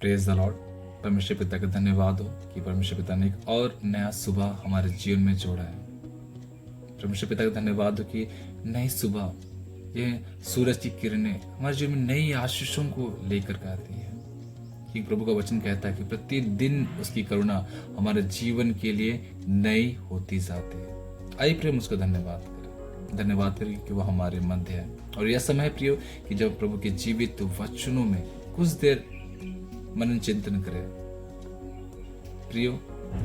Praise the Lord. परमेश्वर पिता का धन्यवाद हो कि परमेश्वर पिता ने एक और नया सुबह हमारे जीवन में जोड़ा है। परमेश्वर पिता का धन्यवाद हो कि नई सुबह, ये सूरज की किरणें हमारे जीवन में नई आशीषों को लेकर के आती है। कि प्रभु का वचन कहता है कि प्रतिदिन उसकी करुणा हमारे जीवन के लिए नई होती जाती है। आइए प्रिय उसका धन्यवाद करें कि वो हमारे मध्य है। और यह समय प्रियो कि जब प्रभु के जीवित वचनों में कुछ देर मनन चिंतन करें। प्रियो,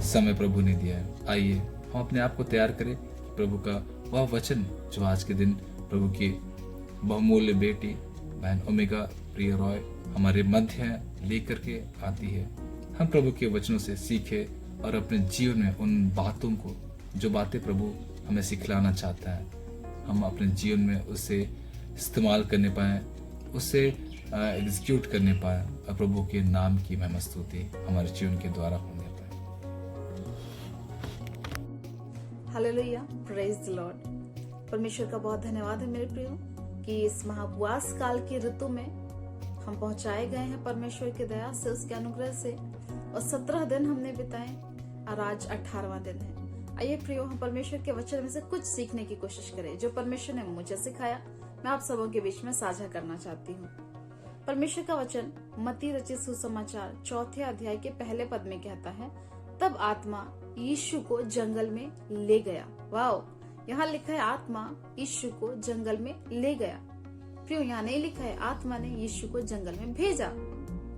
समय प्रभु ने दिया है। आइए हम अपने आप को तैयार करें। प्रभु का वह वचन जो आज के दिन प्रभु की बहुमूल्य बेटी बहन ओमेगा प्रिय रॉय हमारे मध्य लेकर के आती है, हम प्रभु के वचनों से सीखे और अपने जीवन में उन बातों को, जो बातें प्रभु हमें सिखलाना चाहता है, हम अपने जीवन में उसे इस्तेमाल करने पाए, उसे एग्जीक्यूट करने पाए और प्रभु के नाम की महिमा स्तुति हमारे जीवन के द्वारा होने पाए। Hallelujah, praise the Lord. परमेश्वर का बहुत धन्यवाद है मेरे प्रियो कि इस महाउपवास काल की ऋतु में हम पहुंचाए गए हैं परमेश्वर की दया से, उसके अनुग्रह से, और 17 दिन हमने बिताए और आज 18वां दिन है। आइए प्रियो, हम परमेश्वर के वचन में से कुछ सीखने की कोशिश करें। जो परमेश्वर ने मुझे सिखाया मैं आप सबों के बीच में साझा करना चाहती हूँ। परमेश्वर का वचन मत्ती रचित सुसमाचार 4 अध्याय के पहले पद में कहता है, तब आत्मा यीशु को जंगल में ले गया। वाओ, यहाँ लिखा है आत्मा यीशु को जंगल में ले गया। प्रियो, यहाँ नहीं लिखा है आत्मा ने यीशु को जंगल में भेजा।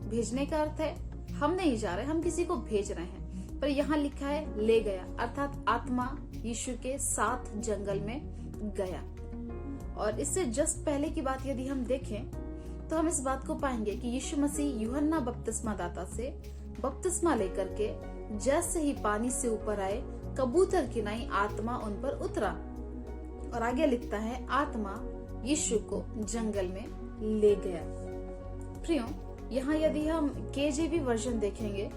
भेजने का अर्थ है हम नहीं जा रहे, हम किसी को भेज रहे हैं। पर यहाँ लिखा है ले गया, अर्थात आत्मा यीशु के साथ जंगल में गया। और इससे जस्ट पहले की बात यदि हम देखें तो हम इस बात को पाएंगे कि यीशु मसीह यूहन्ना बपतिस्मा दाता से बपतिस्मा लेकर के जैसे ही पानी से ऊपर आए, कबूतर की नई आत्मा उन पर उतरा। और आगे लिखता है आत्मा यीशु को जंगल में ले गया। प्रियो, यहाँ यदि हम केजेवी वर्जन देखेंगे,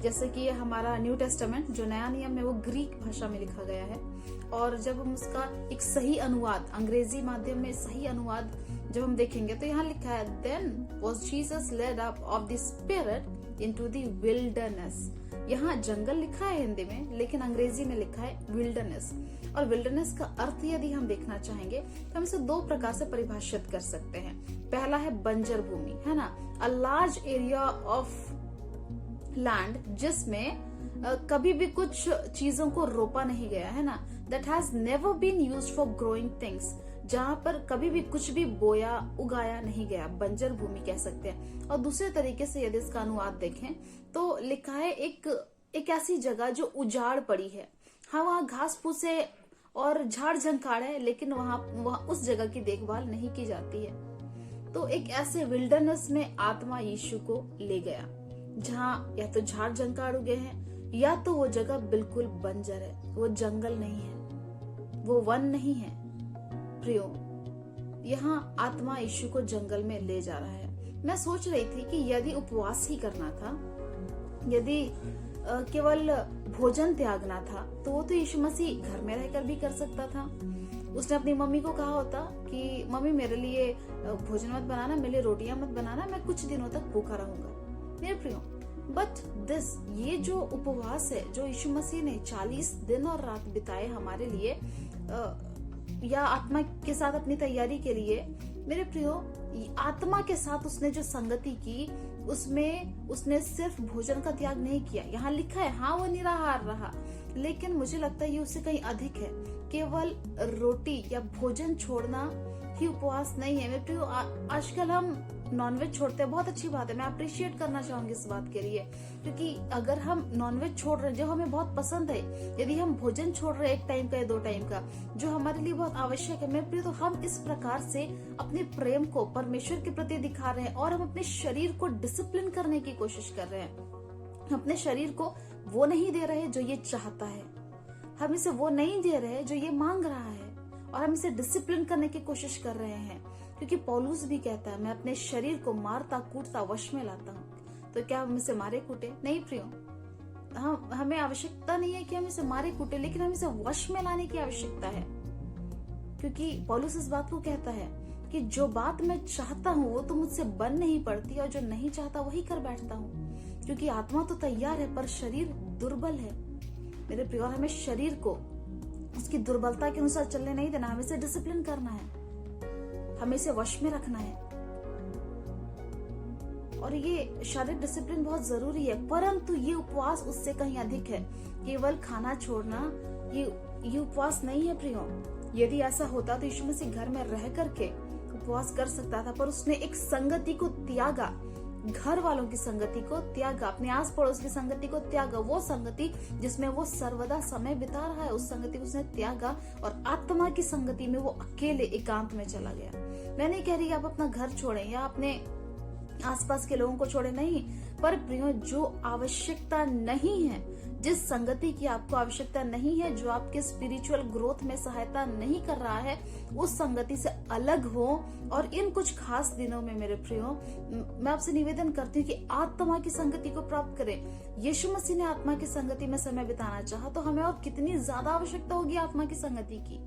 जैसे कि ये हमारा न्यू टेस्टामेंट जो नया नियम है वो ग्रीक भाषा में लिखा गया है, और जब हम उसका एक सही अनुवाद अंग्रेजी माध्यम में सही अनुवाद जब हम देखेंगे तो यहाँ लिखा है then was Jesus led up of the spirit into the wilderness. यहाँ जंगल लिखा है हिंदी में, लेकिन अंग्रेजी में लिखा है विल्डरनेस। और विल्डरनेस का अर्थ यदि हम देखना चाहेंगे तो हम इसे 2 प्रकार से परिभाषित कर सकते हैं। पहला है बंजर भूमि, है ना, a large area of land जिसमें कभी भी कुछ चीजों को रोपा नहीं गया, है ना, that has never been used for growing things, जहाँ पर कभी भी कुछ भी बोया उगाया नहीं गया, बंजर भूमि कह सकते हैं। और दूसरे तरीके से यदि इसका अनुवाद देखें तो लिखा है एक ऐसी जगह जो उजाड़ पड़ी है। हाँ, वहाँ घास फूसे और झाड़ झंखाड़ है, लेकिन वहाँ उस जगह की देखभाल नहीं की जाती है। तो एक ऐसे विल्डरनेस में आत्मा यीशु को ले गया, जहाँ या तो झाड़ झंखाड़ उगे हैं या तो वो जगह बिल्कुल बंजर है, वो जंगल नहीं है, वो वन नहीं है। प्रियो, यहाँ आत्मा यीशु को जंगल में ले जा रहा है। मैं सोच रही थी कि यदि उपवास ही करना था, यदि केवल भोजन त्यागना था, तो वो तो यीशु मसीह घर में रहकर भी कर सकता था। उसने अपनी मम्मी को कहा होता कि मम्मी मेरे लिए भोजन मत बनाना, मेरे लिए रोटियां मत बनाना, मैं कुछ दिनों तक भूखा रहूंगा। मेरे प्रियो, बट दिस, ये जो उपवास है जो यीशु मसीह ने 40 दिन और रात बिताए हमारे लिए, या आत्मा के साथ अपनी तैयारी के लिए, मेरे प्रियो, आत्मा के साथ उसने जो संगति की उसमें उसने सिर्फ भोजन का त्याग नहीं किया। यहाँ लिखा है हाँ वो निराहार रहा, लेकिन मुझे लगता है ये उससे कहीं अधिक है। केवल रोटी या भोजन छोड़ना ही उपवास नहीं है। मेरे प्रियो, आजकल हम नॉनवेज छोड़ते हैं, बहुत अच्छी बात है, मैं अप्रिशिएट करना चाहूंगी इस बात के लिए, क्योंकि अगर हम नॉनवेज छोड़ रहे हैं जो हमें बहुत पसंद है, यदि हम भोजन छोड़ रहे हैं 1 टाइम का या 2 टाइम का जो हमारे लिए बहुत आवश्यक है, मेरे प्रिय, तो हम इस प्रकार से अपने प्रेम को परमेश्वर के प्रति दिखा रहे हैं और हम अपने शरीर को डिसिप्लिन करने की कोशिश कर रहे हैं। अपने शरीर को वो नहीं दे रहे जो ये चाहता है, हम इसे वो नहीं दे रहे जो ये मांग रहा है, और हम इसे डिसिप्लिन करने की कोशिश कर रहे हैं। क्योंकि पौलुस भी कहता है मैं अपने शरीर को मारता कूटता वश में लाता हूँ। तो क्या हम इसे मारे कूटे? नहीं प्रियो, हमें आवश्यकता नहीं है कि हम इसे मारे कूटे, लेकिन हम इसे वश में लाने की आवश्यकता है। क्योंकि पौलुस इस बात को कहता है कि जो बात मैं चाहता हूँ वो तो मुझसे बन नहीं पड़ती, और जो नहीं चाहता वही कर बैठता हूँ। क्योंकि आत्मा तो तैयार है पर शरीर दुर्बल है मेरे प्रिय। और हमें शरीर को उसकी दुर्बलता के अनुसार चलने नहीं देना, हमें इसे डिसिप्लिन करना है, हमें इसे वश में रखना है। और ये शारीरिक डिसिप्लिन बहुत जरूरी है, परंतु ये उपवास उससे कहीं अधिक है। केवल खाना छोड़ना ये उपवास नहीं है प्रियो। यदि ऐसा होता तो यीशु मसीह घर में रह करके उपवास कर सकता था, पर उसने एक संगति को त्यागा, घर वालों की संगति को त्यागा, अपने आस पड़ोस की संगति को त्यागा। वो संगति जिसमें वो सर्वदा समय बिता रहा है, उस संगति को उसने त्यागा और आत्मा की संगति में वो अकेले एकांत में चला गया। मैं नहीं कह रही आप अपना घर छोड़ें या अपने आसपास के लोगों को छोड़े, नहीं, पर प्रियो जो आवश्यकता नहीं है, जिस संगति की आपको आवश्यकता नहीं है, जो आपके स्पिरिचुअल ग्रोथ में सहायता नहीं कर रहा है, उस संगति से अलग हो। और इन कुछ खास दिनों में मेरे प्रियो मैं आपसे निवेदन करती हूँ कि आत्मा की संगति को प्राप्त करें। यीशु मसीह ने आत्मा की संगति में समय बिताना चाहा, तो हमें और कितनी ज्यादा आवश्यकता होगी आत्मा की संगति की।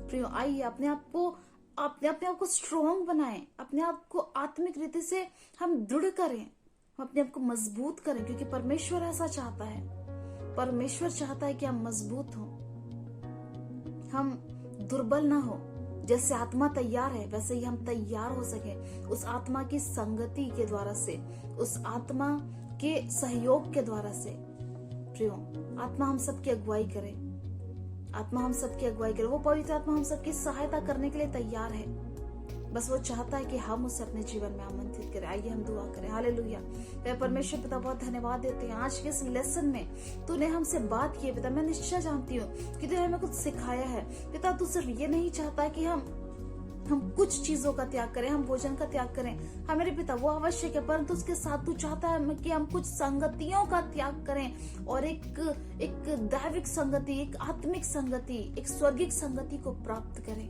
प्रियो आइए अपने आप को स्ट्रॉन्ग बनाएं, अपने आप को आत्मिक रीति से हम दृढ़ करें, हम अपने आप को मजबूत करें, क्योंकि परमेश्वर ऐसा चाहता है। परमेश्वर चाहता है कि हम मजबूत हो, हम दुर्बल ना हो। जैसे आत्मा तैयार है वैसे ही हम तैयार हो सके उस आत्मा की संगति के द्वारा से, उस आत्मा के सहयोग के द्वारा से। प्रियो आत्मा हम सबकी अगुवाई करे, आत्मा हम सबकी अगुवाई करे। वो पवित्र आत्मा हम सबकी सहायता करने के लिए तैयार है, बस वो चाहता है कि हम उसे अपने जीवन में आमंत्रित करें। आइए हम दुआ करें। हालेलुया। परमेश्वर पिता बहुत धन्यवाद देते हैं आज के इस लेसन में तूने हमसे बात की है पिता। मैं निश्चय जानती हूँ कि तूने हमें कुछ सिखाया है पिता। तू सिर्फ ये नहीं चाहता कि हम कुछ चीजों का त्याग करें, हम भोजन का त्याग करें, हाँ मेरे पिता वो आवश्यक है, परंतु उसके साथ तू चाहता है कि हम कुछ संगतियों का त्याग करें और एक दैविक संगति, एक आत्मिक संगति, एक स्वर्गिक संगति को प्राप्त करें।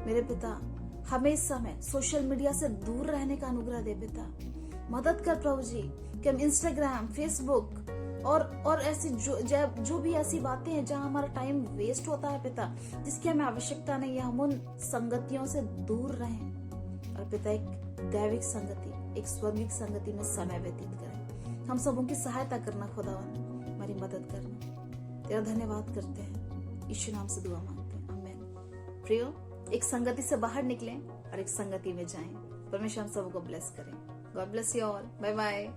मेरे पिता हमें इस समय सोशल मीडिया से दूर रहने का अनुग्रह दे पिता। मदद कर प्रभु जी कि हम इंस्टाग्राम, फेसबुक और ऐसी जो भी ऐसी बातें हैं जहां हमारा टाइम वेस्ट होता है पिता, जिसकी हमें आवश्यकता नहीं है, हम उन संगतियों से दूर रहें और पिता एक दैविक संगति, एक स्वर्गिक संगति में समय व्यतीत करें। हम सबों की सहायता करना खुदावन, हमारी मदद करना। तेरा धन्यवाद करते हैं, यीशु नाम से दुआ मांगते हैं, आमीन। प्रियो एक संगति से बाहर निकलें और एक संगति में जाएं। परमेश्वर हम सबको ब्लेस करें। God bless you all. Bye bye.